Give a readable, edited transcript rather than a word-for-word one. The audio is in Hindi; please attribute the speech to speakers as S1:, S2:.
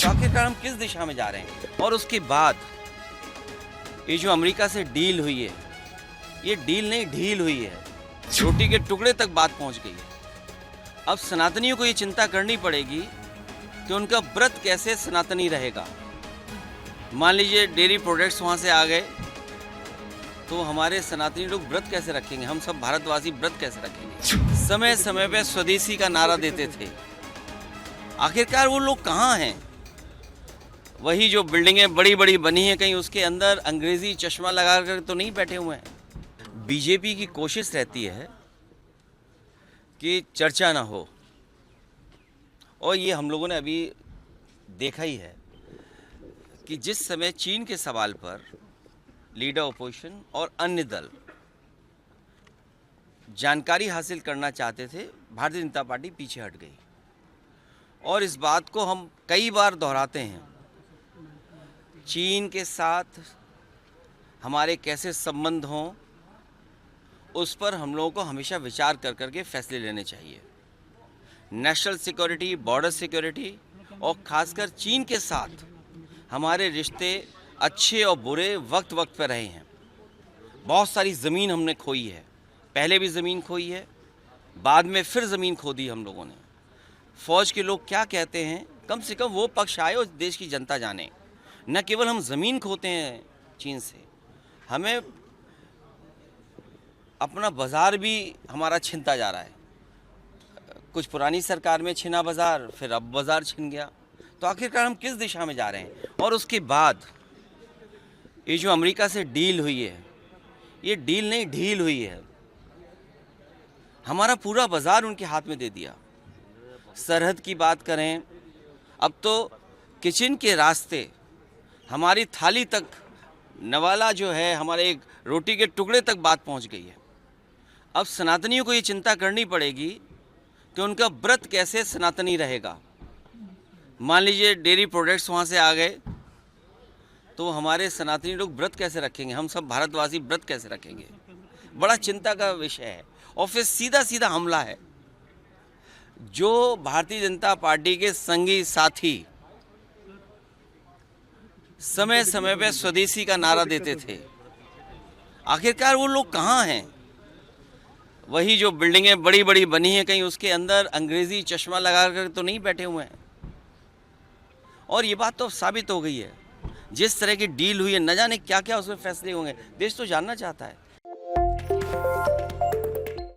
S1: तो आखिरकार हम किस दिशा में जा रहे हैं? और उसके बाद ये जो अमेरिका से डील हुई है, ये डील नहीं ढील हुई है, रोटी के टुकड़े तक बात पहुंच गई है। अब सनातनियों को ये चिंता करनी पड़ेगी कि उनका व्रत कैसे सनातनी रहेगा। मान लीजिए डेयरी प्रोडक्ट्स वहाँ से आ गए, तो हमारे सनातनी लोग व्रत कैसे रखेंगे? हम सब भारतवासी व्रत कैसे रखेंगे? समय समय पे स्वदेशी का नारा देते थे, आखिरकार वो लोग कहाँ हैं? वही जो बिल्डिंगें बड़ी बड़ी बनी हैं, कहीं उसके अंदर अंग्रेजी चश्मा लगा कर तो नहीं बैठे हुए हैं। बीजेपी की कोशिश रहती है कि चर्चा ना हो, और ये हम लोगों ने अभी देखा ही है कि जिस समय चीन के सवाल पर लीडर अपोजिशन और अन्य दल जानकारी हासिल करना चाहते थे, भारतीय जनता पार्टी पीछे हट गई। और इस बात को हम कई बार दोहराते हैं, चीन के साथ हमारे कैसे संबंध हों, उस पर हम लोगों को हमेशा विचार कर करके फैसले लेने चाहिए। नेशनल सिक्योरिटी, बॉर्डर सिक्योरिटी और खासकर चीन के साथ हमारे रिश्ते अच्छे और बुरे वक्त वक्त पर रहे हैं। बहुत सारी ज़मीन हमने खोई है, पहले भी ज़मीन खोई है, बाद में फिर ज़मीन खो दी हम लोगों ने। फ़ौज के लोग क्या कहते हैं, कम से कम वो पक्ष आए और देश की जनता जाने। न केवल हम ज़मीन खोते हैं चीन से, हमें अपना बाज़ार भी हमारा छिनता जा रहा है। कुछ पुरानी सरकार में छिना बाज़ार, फिर अब बाज़ार छिन गया। तो आखिरकार हम किस दिशा में जा रहे हैं? और उसके बाद ये जो अमेरिका से डील हुई है, ये डील नहीं ढील हुई है। हमारा पूरा बाज़ार उनके हाथ में दे दिया। सरहद की बात करें, अब तो किचन के रास्ते हमारी थाली तक, नवाला जो है, हमारे एक रोटी के टुकड़े तक बात पहुंच गई है। अब सनातनियों को ये चिंता करनी पड़ेगी कि उनका व्रत कैसे सनातनी रहेगा। मान लीजिए डेयरी प्रोडक्ट्स वहाँ से आ गए, तो हमारे सनातनी लोग व्रत कैसे रखेंगे? हम सब भारतवासी व्रत कैसे रखेंगे? बड़ा चिंता का विषय है। और फिर सीधा सीधा हमला है। जो भारतीय जनता पार्टी के संगी साथी समय समय पे स्वदेशी का नारा देते थे, आखिरकार वो लोग कहाँ हैं? वही जो बिल्डिंगें बड़ी बड़ी बनी हैं, कहीं उसके अंदर अंग्रेजी चश्मा लगा कर तो नहीं बैठे हुए हैं। और ये बात तो साबित हो गई है, जिस तरह की डील हुई है, न जाने क्या क्या उसमें फैसले होंगे। देश तो जानना चाहता है।